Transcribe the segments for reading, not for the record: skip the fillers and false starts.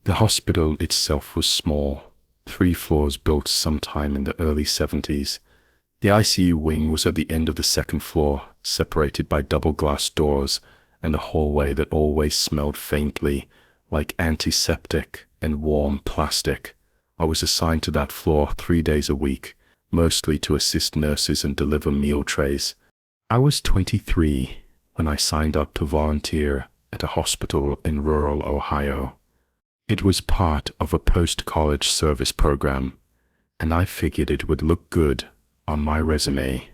The hospital itself was small, 3 floors built sometime in the early 70s. The ICU wing was at the end of the second floor, separated by double glass doors and a hallway that always smelled faintly like antiseptic and warm plastic. I was assigned to that floor 3 days a week, mostly to assist nurses and deliver meal trays. I was 23 when I signed up to volunteer at a hospital in rural Ohio. It was part of a post-college service program, and I figured it would look good on my resume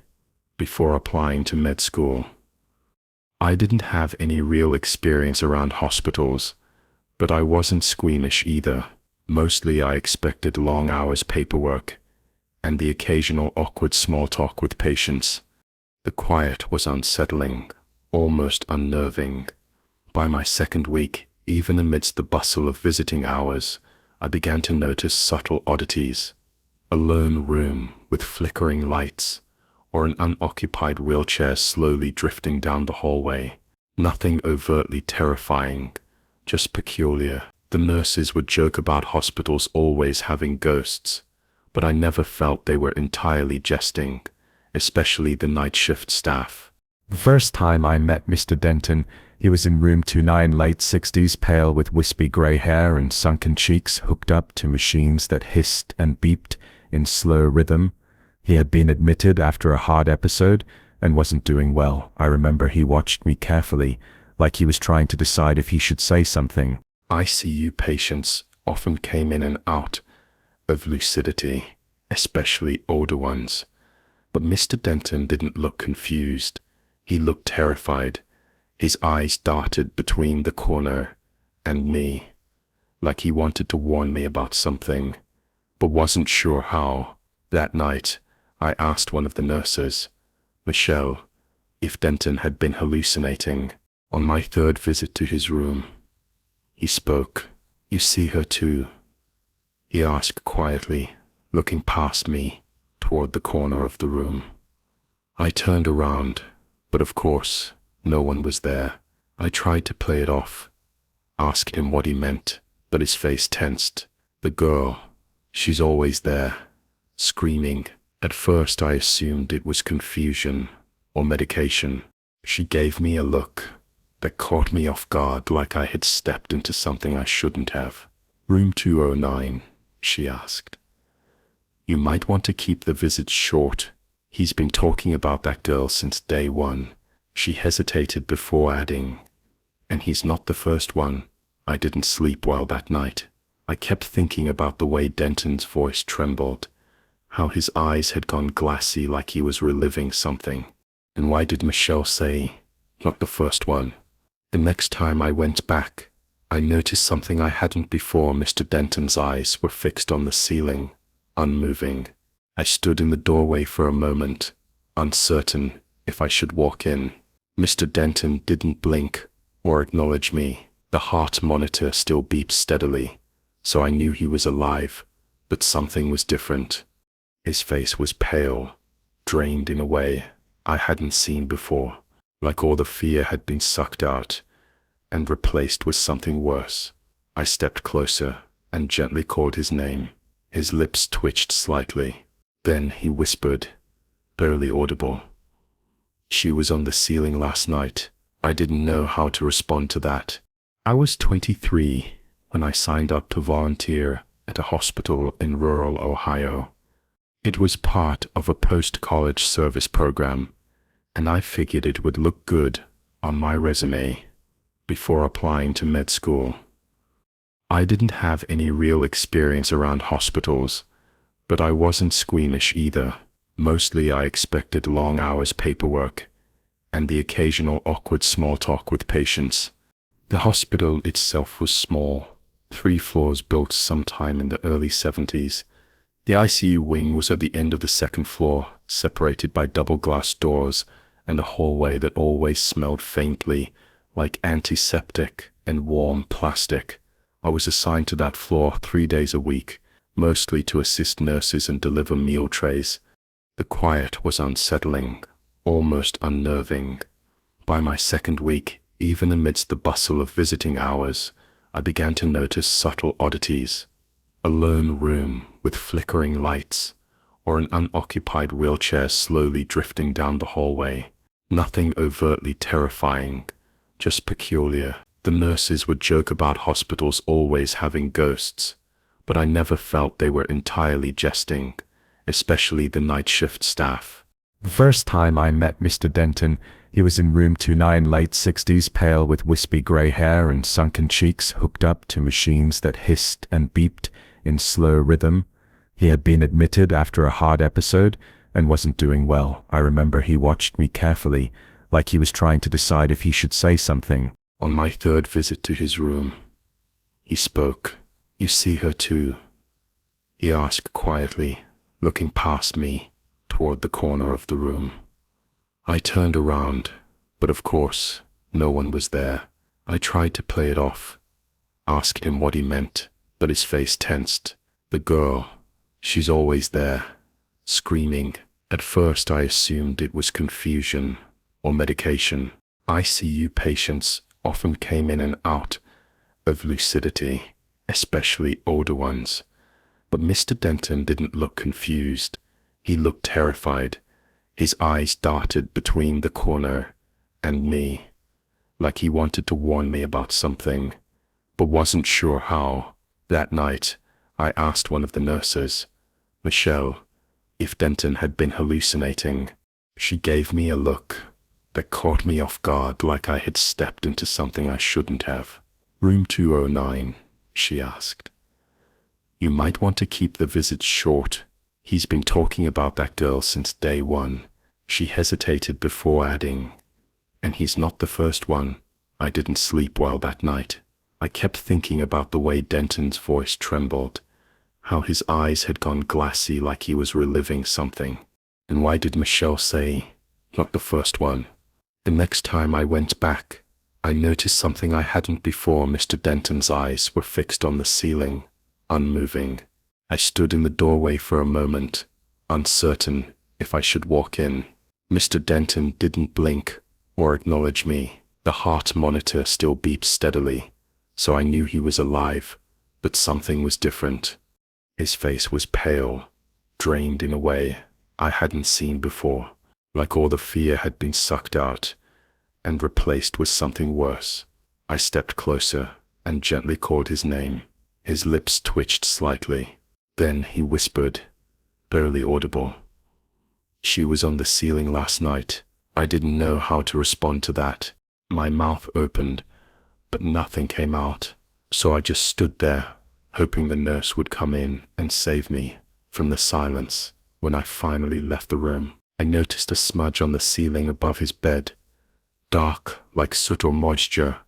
before applying to med school. I didn't have any real experience around hospitals, but I wasn't squeamish either. Mostly I expected long hours paperwork and the occasional awkward small talk with patients. The quiet was unsettling, almost unnerving. By my second week, even amidst the bustle of visiting hours, I began to notice subtle oddities. A lone room with flickering lights, or an unoccupied wheelchair slowly drifting down the hallway. Nothing overtly terrifying, just peculiar. The nurses would joke about hospitals always having ghosts, but I never felt they were entirely jesting, especially the night shift staff. The first time I met Mr. Denton, he was in room 29, late 60s, pale with wispy gray hair and sunken cheeks, hooked up to machines that hissed and beeped in slow rhythm. He had been admitted after a hard episode and wasn't doing well. I remember he watched me carefully, like he was trying to decide if he should say something. ICU patients often came in and out of lucidity, especially older ones. But Mr. Denton didn't look confused. He looked terrified. His eyes darted between the corner and me, like he wanted to warn me about something, but wasn't sure how. That night, I asked one of the nurses, Michelle, if Denton had been hallucinating. On my third visit to his room, he spoke. "You see her too?" he asked quietly, looking past me toward the corner of the room. I turned around, but of course, no one was there. I tried to play it off, asked him what he meant, but his face tensed. "The girl, she's always there, screaming." At first I assumed it was confusion or medication. She gave me a look that caught me off guard, like I had stepped into something I shouldn't have. "Room 209, she asked. "You might want to keep the visits short. He's been talking about that girl since day one." She hesitated before adding, "And he's not the first one." I didn't sleep well that night. I kept thinking about the way Denton's voice trembled, how his eyes had gone glassy like he was reliving something. And why did Michelle say, "Not the first one"? The next time I went back, I noticed something I hadn't before. Mr. Denton's eyes were fixed on the ceiling, unmoving. I stood in the doorway for a moment, uncertain if I should walk in. Mr. Denton didn't blink or acknowledge me. The heart monitor still beeped steadily, so I knew he was alive, but something was different. His face was pale, drained in a way I hadn't seen before, like all the fear had been sucked out and replaced with something worse. I stepped closer and gently called his name. His lips twitched slightly. Then he whispered, barely audible, "She was on the ceiling last night." I didn't know how to respond to that. I was 23 when I signed up to volunteer at a hospital in rural Ohio. It was part of a post-college service program, and I figured it would look good on my resume before applying to med school. I didn't have any real experience around hospitals, but I wasn't squeamish either. Mostly I expected long hours paperwork and the occasional awkward small talk with patients. The hospital itself was small, 3 floors built sometime in the early 70s. The ICU wing was at the end of the second floor, separated by double glass doors and a hallway that always smelled faintly like antiseptic and warm plastic. I was assigned to that floor 3 days a week, mostly to assist nurses and deliver meal trays. The quiet was unsettling, almost unnerving. By my second week, even amidst the bustle of visiting hours, I began to notice subtle oddities. A lone room with flickering lights, or an unoccupied wheelchair slowly drifting down the hallway. Nothing overtly terrifying, just peculiar. The nurses would joke about hospitals always having ghosts, but I never felt they were entirely jesting, especially the night shift staff. The first time I met Mr. Denton, he was in room 29, late 60s, pale with wispy grey hair and sunken cheeks, hooked up to machines that hissed and beeped in slow rhythm. He had been admitted after a hard episode and wasn't doing well. I remember he watched me carefully, like he was trying to decide if he should say something. On my third visit to his room, he spoke. "You see her too?" he asked quietly, looking past me toward the corner of the room. I turned around, but of course, no one was there. I tried to play it off, asked him what he meant, but his face tensed. "The girl, she's always there, screaming." At first I assumed it was confusion or medication. ICU patients often came in and out of lucidity, especially older ones. But Mr. Denton didn't look confused. He looked terrified. His eyes darted between the corner and me, like he wanted to warn me about something, but wasn't sure how. That night, I asked one of the nurses, Michelle, if Denton had been hallucinating. She gave me a look that caught me off guard, like I had stepped into something I shouldn't have. "Room 209, she asked. "You might want to keep the visits short. He's been talking about that girl since day one." She hesitated before adding, "And he's not the first one." I didn't sleep well that night. I kept thinking about the way Denton's voice trembled, how his eyes had gone glassy like he was reliving something. And why did Michelle say, "Not the first one"? The next time I went back, I noticed something I hadn't before. Mr. Denton's eyes were fixed on the ceiling, unmoving. I stood in the doorway for a moment, uncertain if I should walk in. Mr. Denton didn't blink or acknowledge me. The heart monitor still beeped steadily, so I knew he was alive, but something was different. His face was pale, drained in a way I hadn't seen before, like all the fear had been sucked out and replaced with something worse. I stepped closer and gently called his name. His lips twitched slightly. Then he whispered, barely audible, "She was on the ceiling last night." I didn't know how to respond to that. My mouth opened, but nothing came out, so I just stood there, hoping the nurse would come in and save me from the silence. When I finally left the room, I noticed a smudge on the ceiling above his bed, dark like soot or moisture,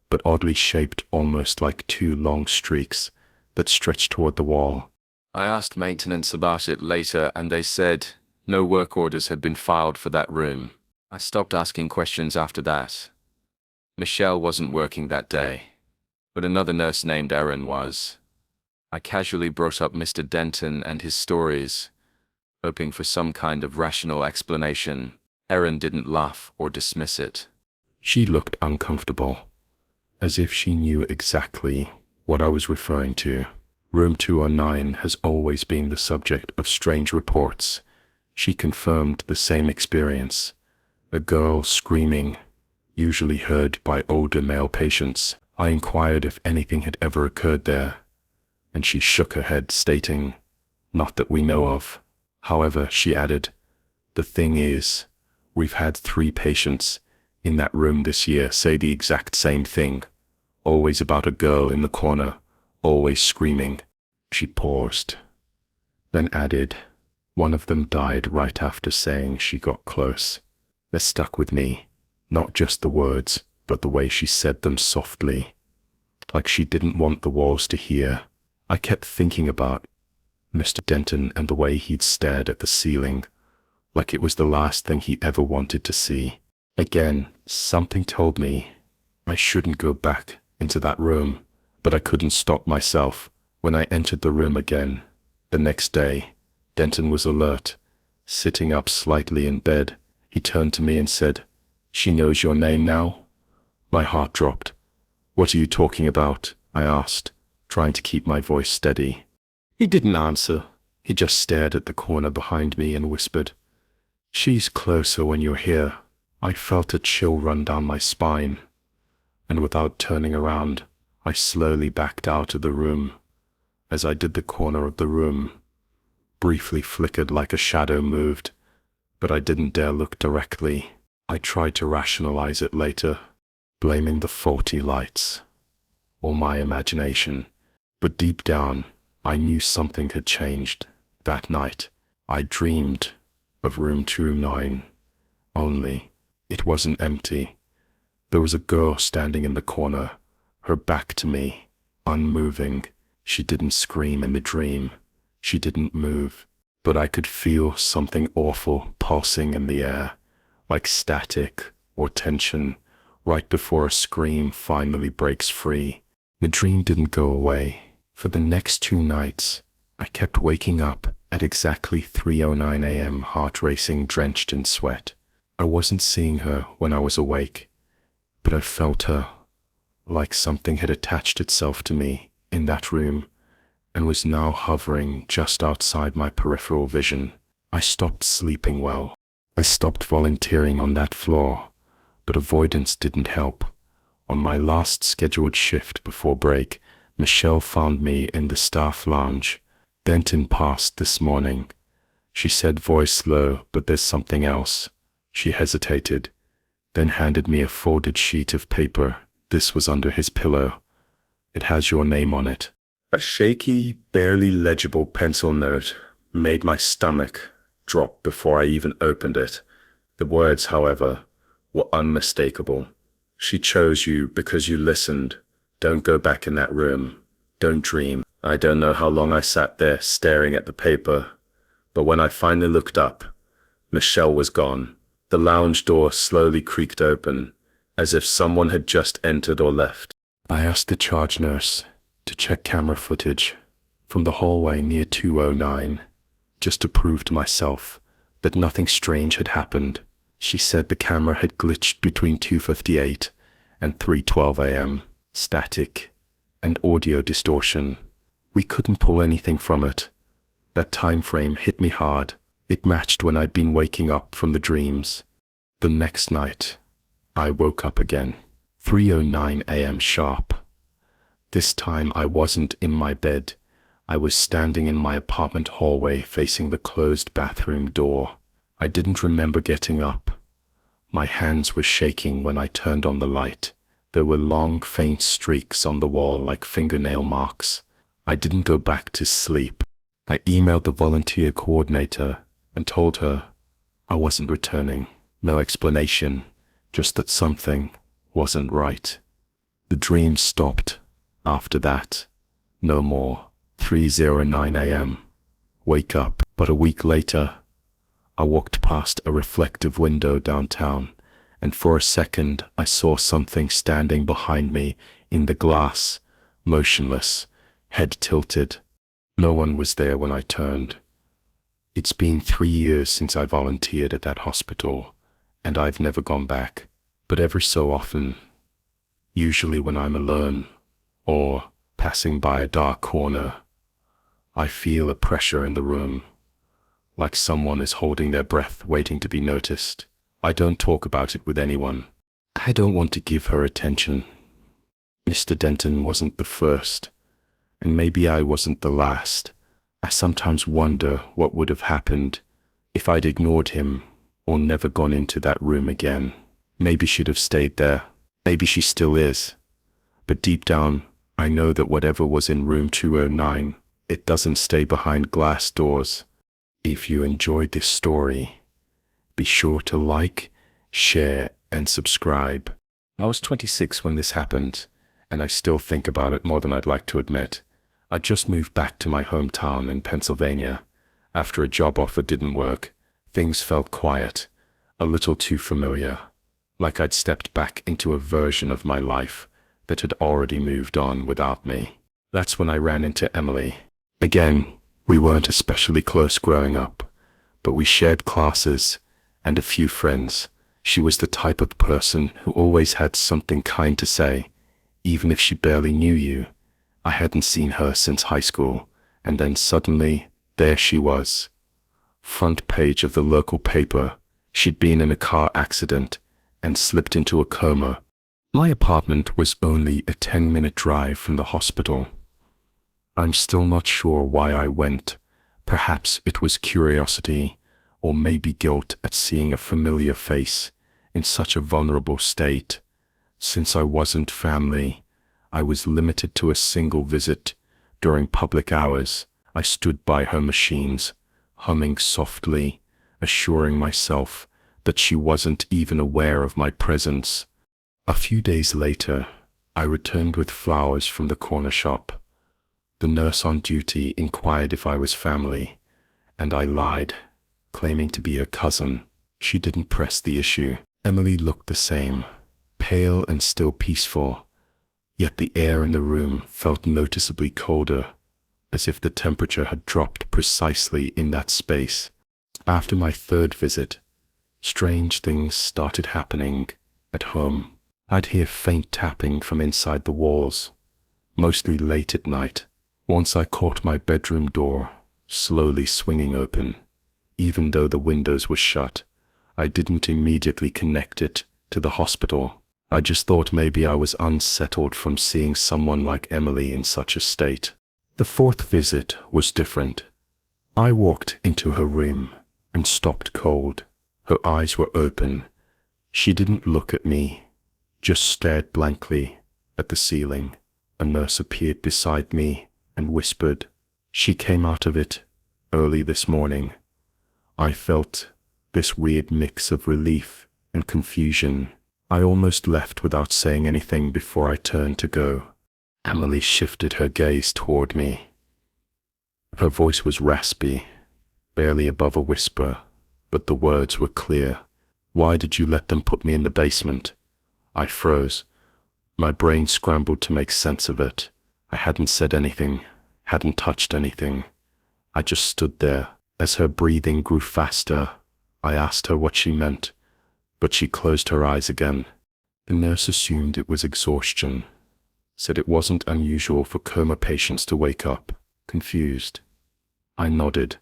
but oddly shaped, almost like two long streaks that stretched toward the wall. I asked maintenance about it later, and they said no work orders had been filed for that room. I stopped asking questions after that. Michelle wasn't working that day, but another nurse named Erin was. I casually brought up Mr. Denton and his stories, hoping for some kind of rational explanation. Erin didn't laugh or dismiss it. She looked uncomfortable, as if she knew exactly what I was referring to. Room 209 has always been the subject of strange reports. She confirmed the same experience. A girl screaming, usually heard by older male patients. I inquired if anything had ever occurred there, and she shook her head, stating, "Not that we know of." However, she added, "The thing is, we've had 3 patients in that room this year say the exact same thing. Always about a girl in the corner, always screaming." She paused, then added, "One of them died right after saying she got close." That stuck with me, not just the words, but the way she said them softly, like she didn't want the walls to hear. I kept thinking about Mr. Denton and the way he'd stared at the ceiling, like it was the last thing he ever wanted to see. Again, something told me I shouldn't go back into that room, but I couldn't stop myself. When I entered the room again, the next day, Denton was alert, sitting up slightly in bed. He turned to me and said, "She knows your name now?" My heart dropped. "What are you talking about?" I asked, trying to keep my voice steady. He didn't answer. He just stared at the corner behind me and whispered, "She's closer when you're here." I felt a chill run down my spine, and without turning around, I slowly backed out of the room. As I did, the corner of the room briefly flickered like a shadow moved, but I didn't dare look directly. I tried to rationalize it later, blaming the faulty lights or my imagination, but deep down, I knew something had changed. That night, I dreamed of room 209, only it wasn't empty. There was a girl standing in the corner, her back to me, unmoving. She didn't scream in the dream. She didn't move, but I could feel something awful pulsing in the air, like static or tension, right before a scream finally breaks free. The dream didn't go away. For the next 2 nights, I kept waking up at exactly 3:09 a.m., heart racing, drenched in sweat. I wasn't seeing her when I was awake, but I felt her, like something had attached itself to me in that room and was now hovering just outside my peripheral vision. I stopped sleeping well. I stopped volunteering on that floor, but avoidance didn't help. On my last scheduled shift before break, Michelle found me in the staff lounge. "Denton passed this morning," she said, voice low, "but there's something else." She hesitated, then handed me a folded sheet of paper. This was under his pillow. "It has your name on it." A shaky, barely legible pencil note made my stomach drop before I even opened it. The words, however, were unmistakable. "She chose you because you listened. Don't go back in that room. Don't dream." I don't know how long I sat there staring at the paper, but when I finally looked up, Michelle was gone. The lounge door slowly creaked open, as if someone had just entered or left. I asked the charge nurse to check camera footage from the hallway near 209, just to prove to myself that nothing strange had happened. She said the camera had glitched between 2:58 and 3:12 a.m. Static and audio distortion. We couldn't pull anything from it. That time frame hit me hard. It matched when I'd been waking up from the dreams. The next night, I woke up again, 3:09 a.m. sharp. This time I wasn't in my bed. I was standing in my apartment hallway facing the closed bathroom door. I didn't remember getting up. My hands were shaking when I turned on the light. There were long, faint streaks on the wall like fingernail marks. I didn't go back to sleep. I emailed the volunteer coordinator and told her I wasn't returning. No explanation, just that something wasn't right. The dream stopped. After that, no more. 3:09 a.m. Wake up. But a week later, I walked past a reflective window downtown, and for a second I saw something standing behind me in the glass, motionless, head tilted. No one was there when I turned. It's been 3 years since I volunteered at that hospital, and I've never gone back. But every so often, usually when I'm alone or passing by a dark corner, I feel a pressure in the room, like someone is holding their breath waiting to be noticed. I don't talk about it with anyone. I don't want to give her attention. Mr. Denton wasn't the first, and maybe I wasn't the last. I sometimes wonder what would have happened if I'd ignored him or never gone into that room again. Maybe she'd have stayed there. Maybe she still is. But deep down, I know that whatever was in room 209, it doesn't stay behind glass doors. If you enjoyed this story, be sure to like, share, and subscribe. I was 26 when this happened, and I still think about it more than I'd like to admit. I just moved back to my hometown in Pennsylvania. After a job offer didn't work, things felt quiet, a little too familiar, like I'd stepped back into a version of my life that had already moved on without me. That's when I ran into Emily. Again, we weren't especially close growing up, but we shared classes and a few friends. She was the type of person who always had something kind to say, even if she barely knew you. I hadn't seen her since high school, and then suddenly, there she was. Front page of the local paper. She'd been in a car accident and slipped into a coma. My apartment was only a 10-minute drive from the hospital. I'm still not sure why I went. Perhaps it was curiosity, or maybe guilt at seeing a familiar face in such a vulnerable state. Since I wasn't family, I was limited to a single visit. During public hours, I stood by her machines, humming softly, assuring myself that she wasn't even aware of my presence. A few days later, I returned with flowers from the corner shop. The nurse on duty inquired if I was family, and I lied, claiming to be her cousin. She didn't press the issue. Emily looked the same, pale and still peaceful, yet the air in the room felt noticeably colder, as if the temperature had dropped precisely in that space. After my third visit, strange things started happening at home. I'd hear faint tapping from inside the walls, mostly late at night. Once I caught my bedroom door slowly swinging open. Even though the windows were shut, I didn't immediately connect it to the hospital. I just thought maybe I was unsettled from seeing someone like Emily in such a state. The fourth visit was different. I walked into her room and stopped cold. Her eyes were open. She didn't look at me, just stared blankly at the ceiling. A nurse appeared beside me and whispered. She came out of it early this morning. I felt this weird mix of relief and confusion. I almost left without saying anything before I turned to go. Emily shifted her gaze toward me. Her voice was raspy, barely above a whisper, but the words were clear. "Why did you let them put me in the basement?" I froze. My brain scrambled to make sense of it. I hadn't said anything, hadn't touched anything. I just stood there. As her breathing grew faster, I asked her what she meant, but she closed her eyes again. The nurse assumed it was exhaustion, said it wasn't unusual for coma patients to wake up, confused. I nodded,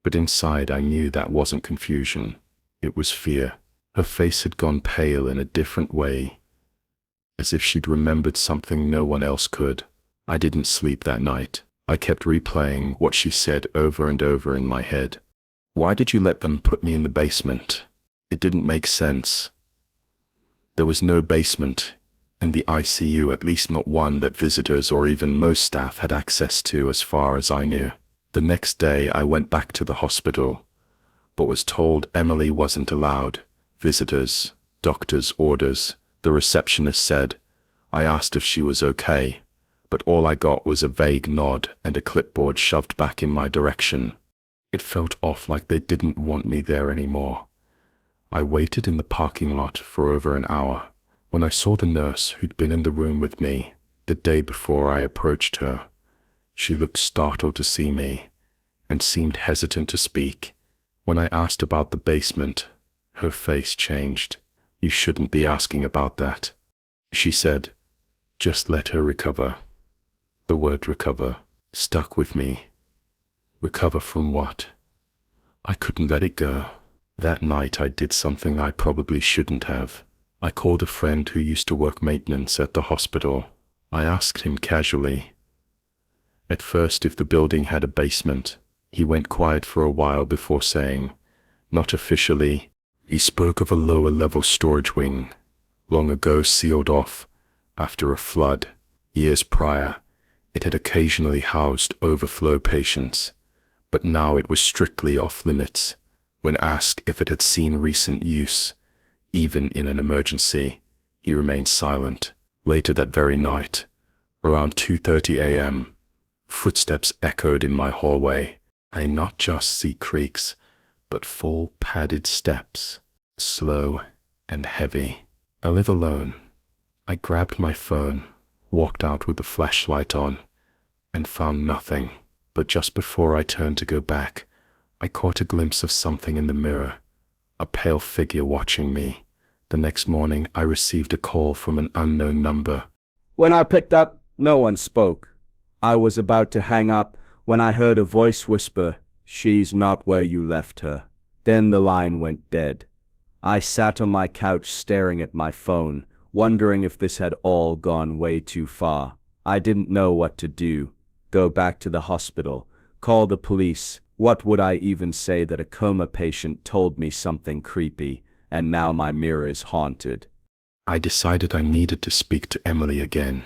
but inside I knew that wasn't confusion. It was fear. Her face had gone pale in a different way, as if she'd remembered something no one else could. I didn't sleep that night. I kept replaying what she said over and over in my head. Why did you let them put me in the basement? It didn't make sense. There was no basement in the ICU, at least not one that visitors or even most staff had access to as far as I knew. The next day I went back to the hospital, but was told Emily wasn't allowed. Visitors, doctor's orders. The receptionist said. I asked if she was okay, but all I got was a vague nod and a clipboard shoved back in my direction. It felt off, like they didn't want me there anymore. I waited in the parking lot for over an hour. When I saw the nurse who'd been in the room with me the day before I approached her, she looked startled to see me and seemed hesitant to speak. When I asked about the basement, her face changed. You shouldn't be asking about that, she said. Just let her recover. The word recover stuck with me. Recover from what? I couldn't let it go. That night I did something I probably shouldn't have. I called a friend who used to work maintenance at the hospital. I asked him casually, at first, if the building had a basement. He went quiet for a while before saying, not officially. He spoke of a lower-level storage wing, long ago sealed off after a flood. Years prior, it had occasionally housed overflow patients, but now it was strictly off-limits. When asked if it had seen recent use, even in an emergency, he remained silent. Later that very night, around 2:30 a.m., footsteps echoed in my hallway. I not just see creaks, but full padded steps, slow and heavy. I live alone. I grabbed my phone, walked out with the flashlight on, and found nothing. But just before I turned to go back, I caught a glimpse of something in the mirror, a pale figure watching me. The next morning, I received a call from an unknown number. When I picked up, No one spoke. I was about to hang up when I heard a voice whisper, "She's not where you left her." Then the line went dead. I sat on my couch staring at my phone, wondering if this had all gone way too far. I didn't know what to do. Go back to the hospital, call the police. What would I even say that a coma patient told me something creepy, and now my mirror is haunted? I decided I needed to speak to Emily again.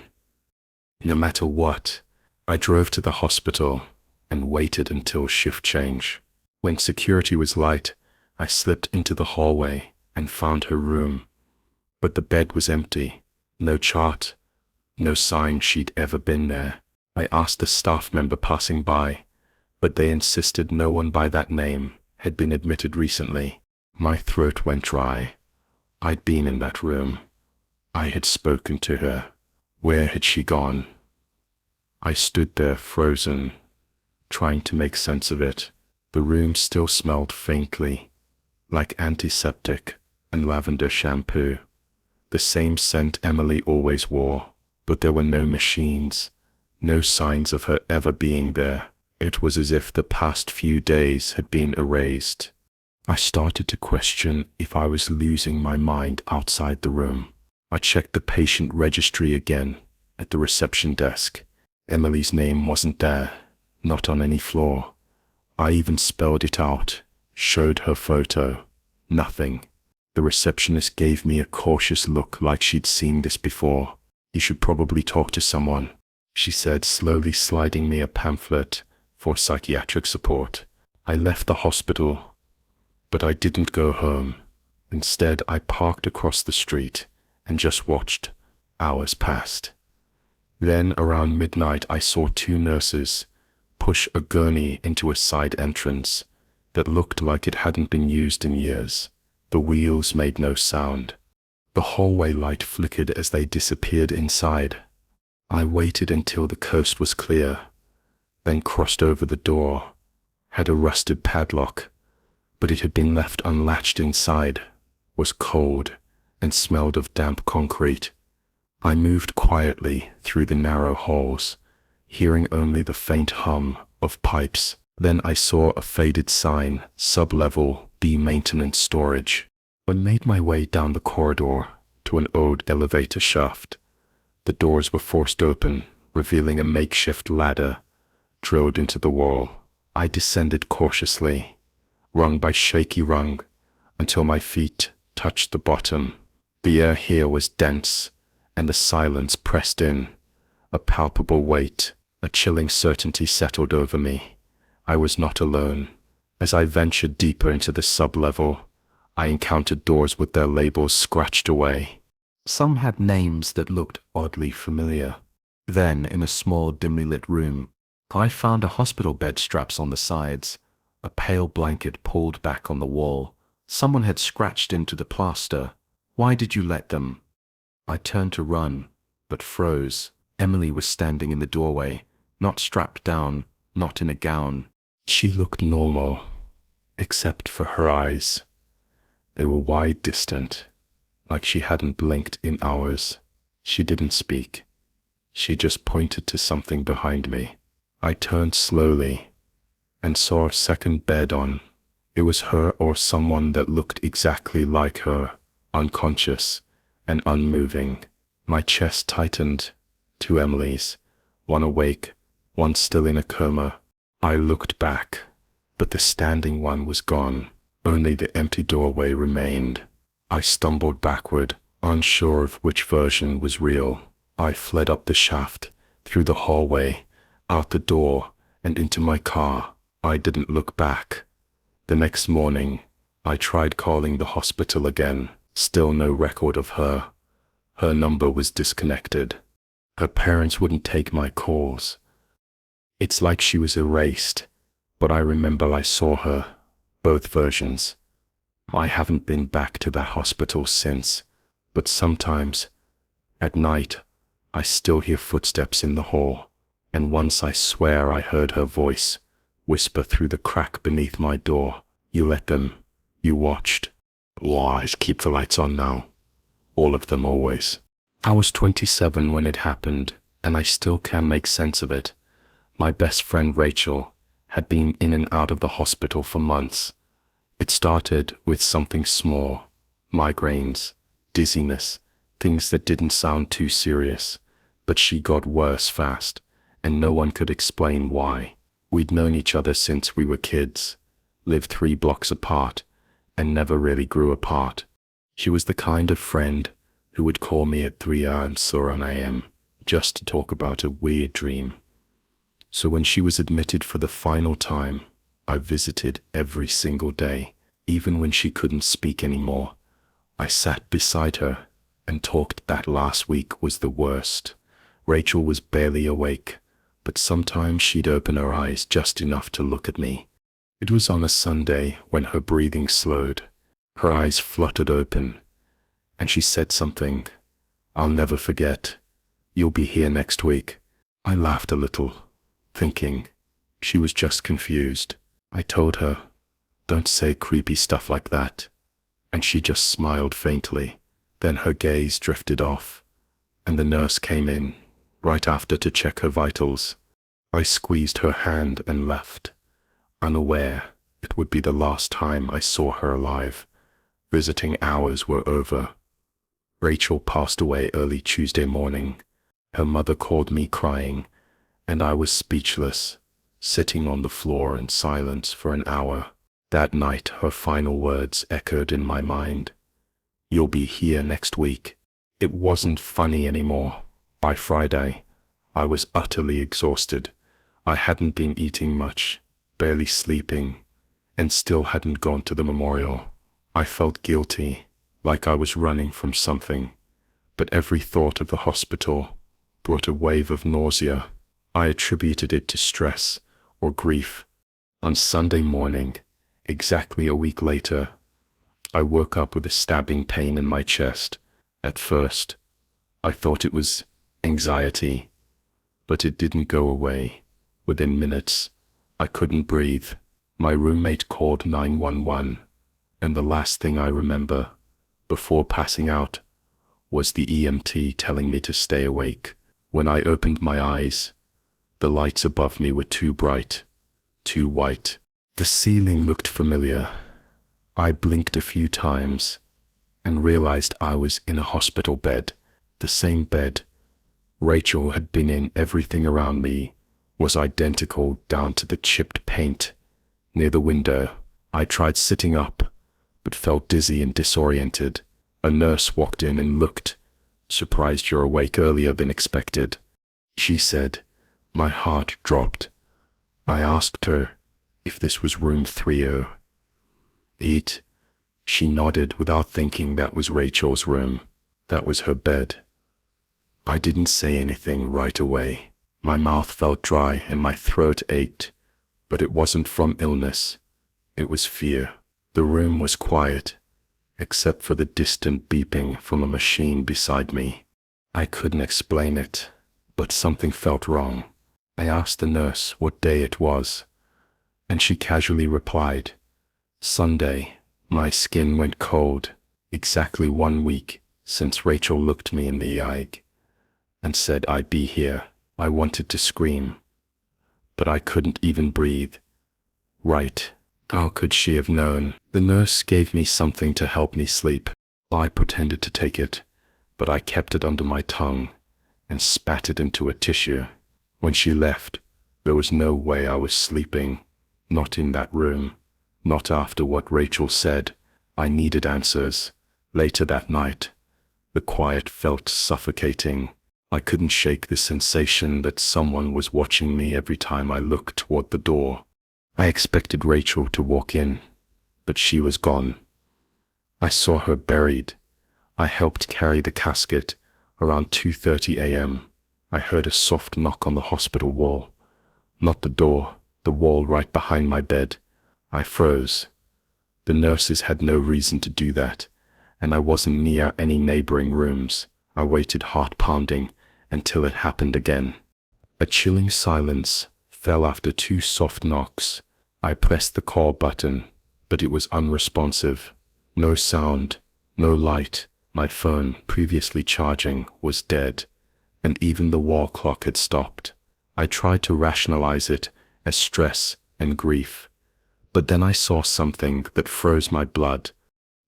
No matter what, I drove to the hospital and waited until shift change. When security was light, I slipped into the hallway and found her room. But the bed was empty. No chart, no sign she'd ever been there. I asked a staff member passing by, but they insisted no one by that name had been admitted recently. My throat went dry. I'd been in that room. I had spoken to her. Where had she gone? I stood there frozen, trying to make sense of it. The room still smelled faintly, like antiseptic and lavender shampoo. The same scent Emily always wore, but there were no machines, no signs of her ever being there. It was as if the past few days had been erased. I started to question if I was losing my mind outside the room. I checked the patient registry again at the reception desk. Emily's name wasn't there, not on any floor. I even spelled it out, showed her photo. Nothing. The receptionist gave me a cautious look like she'd seen this before. "You should probably talk to someone," she said, slowly sliding me a pamphlet for psychiatric support. I left the hospital, but I didn't go home. Instead, I parked across the street and just watched. Hours passed. Then, around midnight, I saw two nurses push a gurney into a side entrance that looked like it hadn't been used in years. The wheels made no sound. The hallway light flickered as they disappeared inside. I waited until the coast was clear, then crossed over the door. Had a rusted padlock, but it had been left unlatched inside, was cold, and smelled of damp concrete. I moved quietly through the narrow halls, hearing only the faint hum of pipes. Then I saw a faded sign, sub-level B maintenance storage. I made my way down the corridor to an old elevator shaft. The doors were forced open, revealing a makeshift ladder drilled into the wall. I descended cautiously, rung by shaky rung, until my feet touched the bottom. The air here was dense, and the silence pressed in. A palpable weight, a chilling certainty settled over me. I was not alone. As I ventured deeper into the sub-level, I encountered doors with their labels scratched away. Some had names that looked oddly familiar. Then, in a small, dimly lit room, I found a hospital bed, straps on the sides, a pale blanket pulled back on the wall. Someone had scratched into the plaster. "Why did you let them?" I turned to run, but froze. Emily was standing in the doorway, not strapped down, not in a gown. She looked normal, except for her eyes. They were wide, distant, like she hadn't blinked in hours. She didn't speak. She just pointed to something behind me. I turned slowly and saw a second bed on. It was her or someone that looked exactly like her, unconscious and unmoving. My chest tightened. Two Emilys, one awake, one still in a coma. I looked back, but the standing one was gone. Only the empty doorway remained. I stumbled backward, unsure of which version was real. I fled up the shaft, through the hallway, out the door, and into my car. I didn't look back. The next morning, I tried calling the hospital again. Still no record of her. Her number was disconnected. Her parents wouldn't take my calls. It's like she was erased, but I remember I saw her. Both versions. I haven't been back to that hospital since, but sometimes, at night, I still hear footsteps in the hall, and once I swear I heard her voice whisper through the crack beneath my door. "You let them. You watched. Lies, keep the lights on now. All of them always." I was 27 when it happened, and I still can't make sense of it. My best friend Rachel had been in and out of the hospital for months. It started with something small, migraines, dizziness, things that didn't sound too serious, but she got worse fast, and no one could explain why. We'd known each other since we were kids, lived 3 blocks apart, and never really grew apart. She was the kind of friend who would call me at 3 a.m. just to talk about a weird dream. So when she was admitted for the final time, I visited every single day, even when she couldn't speak anymore. I sat beside her and talked. That last week was the worst. Rachel was barely awake, but sometimes she'd open her eyes just enough to look at me. It was on a Sunday when her breathing slowed. Her eyes fluttered open, and she said something I'll never forget. "You'll be here next week." I laughed a little, thinking she was just confused. I told her, "Don't say creepy stuff like that," and she just smiled faintly. Then her gaze drifted off, and the nurse came in right after to check her vitals. I squeezed her hand and left, unaware it would be the last time I saw her alive. Visiting hours were over. Rachel passed away early Tuesday morning. Her mother called me crying, and I was speechless, sitting on the floor in silence for an hour. That night, her final words echoed in my mind. "You'll be here next week." It wasn't funny anymore. By Friday, I was utterly exhausted. I hadn't been eating much, barely sleeping, and still hadn't gone to the memorial. I felt guilty, like I was running from something, but every thought of the hospital brought a wave of nausea. I attributed it to stress or grief. On Sunday morning, exactly a week later, I woke up with a stabbing pain in my chest. At first, I thought it was anxiety, but it didn't go away. Within minutes, I couldn't breathe. My roommate called 911, and the last thing I remember, before passing out, was the EMT telling me to stay awake. When I opened my eyes, the lights above me were too bright, too white. The ceiling looked familiar. I blinked a few times and realized I was in a hospital bed, the same bed Rachel had been in. Everything around me was identical down to the chipped paint. Near the window, I tried sitting up, but felt dizzy and disoriented. A nurse walked in and looked. "Surprised you're awake earlier than expected," she said. My heart dropped. I asked her if this was room 308. She nodded without thinking. That was Rachel's room. That was her bed. I didn't say anything right away. My mouth felt dry and my throat ached, but it wasn't from illness. It was fear. The room was quiet, except for the distant beeping from a machine beside me. I couldn't explain it, but something felt wrong. I asked the nurse what day it was, and she casually replied, "Sunday." My skin went cold. Exactly 1 week since Rachel looked me in the eye and said I'd be here. I wanted to scream, but I couldn't even breathe. Right. How could she have known? The nurse gave me something to help me sleep. I pretended to take it, but I kept it under my tongue and spat it into a tissue. When she left, there was no way I was sleeping. Not in that room. Not after what Rachel said. I needed answers. Later that night, the quiet felt suffocating. I couldn't shake the sensation that someone was watching me every time I looked toward the door. I expected Rachel to walk in, but she was gone. I saw her buried. I helped carry the casket around 2:30 a.m. I heard a soft knock on the hospital wall. Not the door, the wall right behind my bed. I froze. The nurses had no reason to do that, and I wasn't near any neighboring rooms. I waited, heart pounding, until it happened again. A chilling silence fell after 2 soft knocks. I pressed the call button, but it was unresponsive. No sound, no light. My phone, previously charging, was dead. and even the wall clock had stopped. I tried to rationalize it as stress and grief, but then I saw something that froze my blood.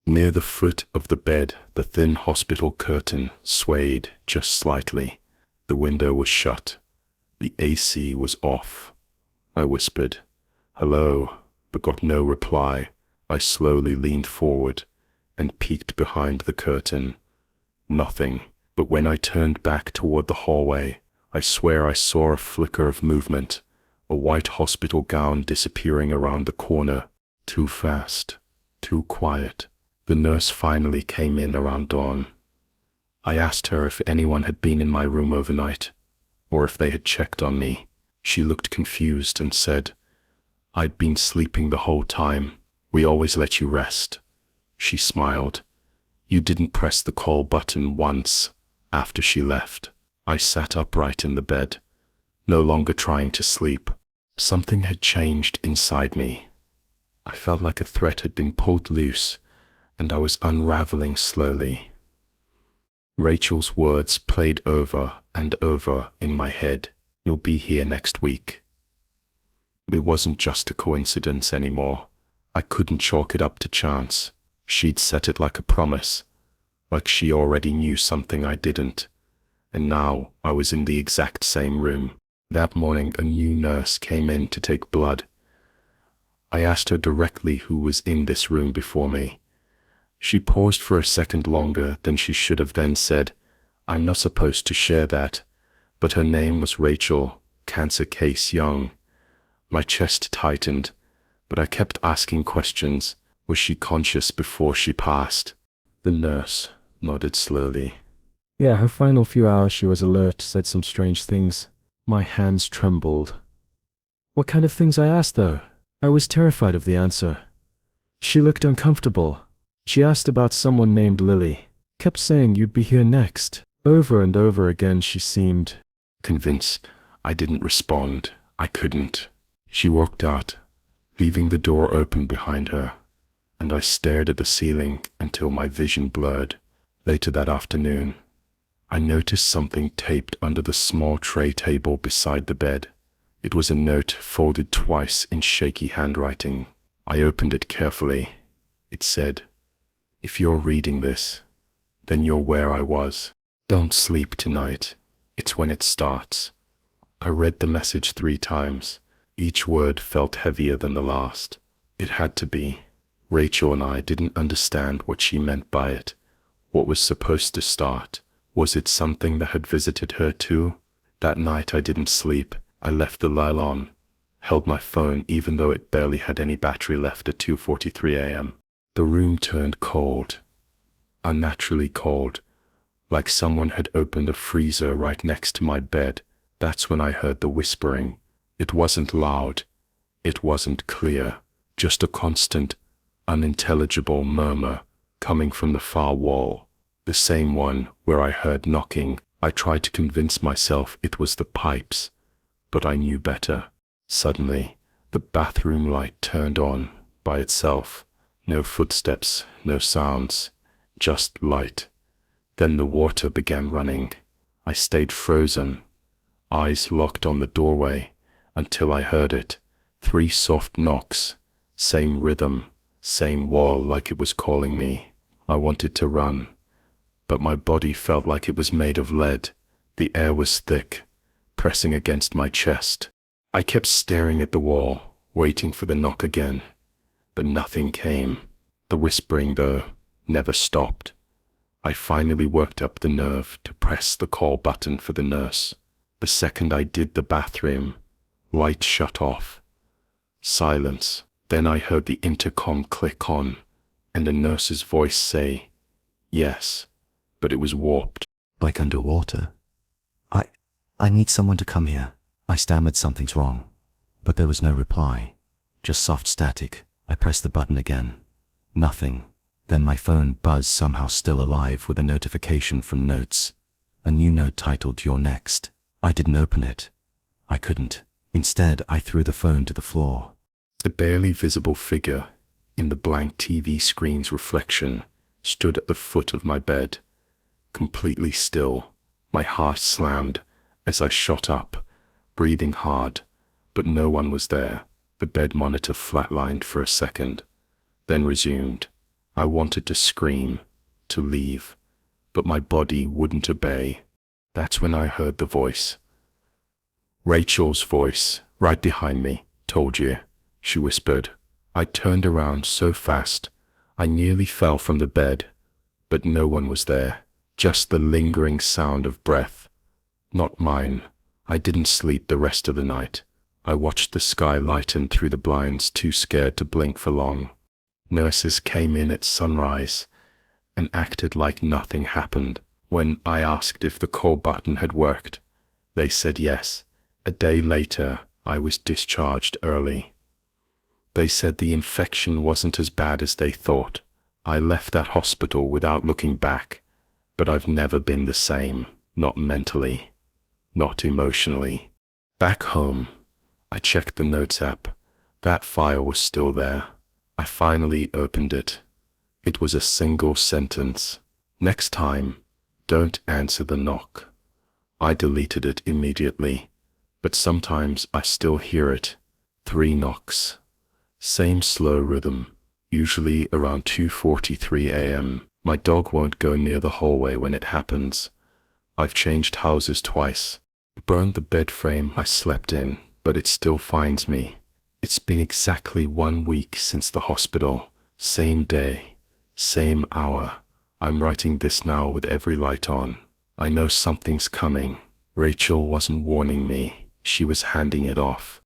Near the foot of the bed, the thin hospital curtain swayed just slightly. The window was shut. The AC was off. I whispered, "Hello," but got no reply. I slowly leaned forward and peeked behind the curtain. Nothing, but when I turned back toward the hallway, I swear I saw a flicker of movement, a white hospital gown disappearing around the corner. Too fast, too quiet. The nurse finally came in around dawn. I asked her if anyone had been in my room overnight, or if they had checked on me. She looked confused and said, "I'd been sleeping the whole time. We always let you rest." She smiled. "You didn't press the call button once." After she left, I sat upright in the bed, no longer trying to sleep. Something had changed inside me. I felt like a thread had been pulled loose, and I was unraveling slowly. Rachel's words played over and over in my head. "You'll be here next week." It wasn't just a coincidence anymore. I couldn't chalk it up to chance. She'd set it like a promise, like she already knew something I didn't. And now I was in the exact same room. That morning, a new nurse came in to take blood. I asked her directly who was in this room before me. She paused for a second longer than she should have, then said, "I'm not supposed to share that," but her name was Rachel, cancer case Young. My chest tightened, but I kept asking questions. Was she conscious before she passed? The nurse nodded slowly. Yeah, her final few hours she was alert, said some strange things. My hands trembled. What kind of things, I asked though? I was terrified of the answer. She looked uncomfortable. She asked about someone named Lily. Kept saying you'd be here next. Over and over again she seemed convinced. I didn't respond. I couldn't. She walked out, leaving the door open behind her, and I stared at the ceiling until my vision blurred. Later that afternoon, I noticed something taped under the small tray table beside the bed. It was a note folded twice in shaky handwriting. I opened it carefully. It said, "If you're reading this, then you're where I was. Don't sleep tonight. It's when it starts." I read the message 3 times. Each word felt heavier than the last. It had to be. Rachel and I didn't understand what she meant by it. What was supposed to start? Was it something that had visited her too? That night I didn't sleep. I left the light on, held my phone even though it barely had any battery left at 2:43 a.m. The room turned cold, unnaturally cold, like someone had opened a freezer right next to my bed. That's when I heard the whispering. It wasn't loud. It wasn't clear. Just a constant, unintelligible murmur coming from the far wall. The same one where I heard knocking. I tried to convince myself it was the pipes, but I knew better. Suddenly, the bathroom light turned on by itself. No footsteps, no sounds, just light. Then the water began running. I stayed frozen, eyes locked on the doorway, until I heard it. 3 soft knocks, same rhythm, same wall like it was calling me. I wanted to run, but my body felt like it was made of lead. The air was thick, pressing against my chest. I kept staring at the wall, waiting for the knock again, but nothing came. The whispering, though, never stopped. I finally worked up the nerve to press the call button for the nurse. The second I did, the bathroom light shut off. Silence. Then I heard the intercom click on, and the nurse's voice say, "Yes," but it was warped. Like underwater. I need someone to come here. I stammered something's wrong, but there was no reply. Just soft static. I pressed the button again. Nothing. Then my phone buzzed, somehow still alive, with a notification from Notes. A new note titled, "You're next." I didn't open it. I couldn't. Instead, I threw the phone to the floor. The barely visible figure in the blank TV screen's reflection stood at the foot of my bed, completely still, My heart slammed as I shot up, breathing hard, but no one was there. The bed monitor flatlined for a second, then resumed. I wanted to scream, to leave, but my body wouldn't obey. That's when I heard the voice. Rachel's voice, right behind me. Told you, she whispered. I turned around so fast, I nearly fell from the bed, but no one was there, just the lingering sound of breath. Not mine. I didn't sleep the rest of the night. I watched the sky lighten through the blinds, too scared to blink for long. Nurses came in at sunrise and acted like nothing happened. When I asked if the call button had worked, they said yes. A day later, I was discharged early. They said the infection wasn't as bad as they thought. I left that hospital without looking back, but I've never been the same, not mentally, not emotionally. Back home, I checked the notes app. That file was still there. I finally opened it. It was a single sentence. Next time, don't answer the knock. I deleted it immediately, but sometimes I still hear it. 3 knocks. Same slow rhythm, usually around 2:43 a.m. My dog won't go near the hallway when it happens. I've changed houses twice. Burned the bed frame I slept in, but it still finds me. It's been exactly 1 week since the hospital. Same day, same hour. I'm writing this now with every light on. I know something's coming. Rachel wasn't warning me. She was handing it off.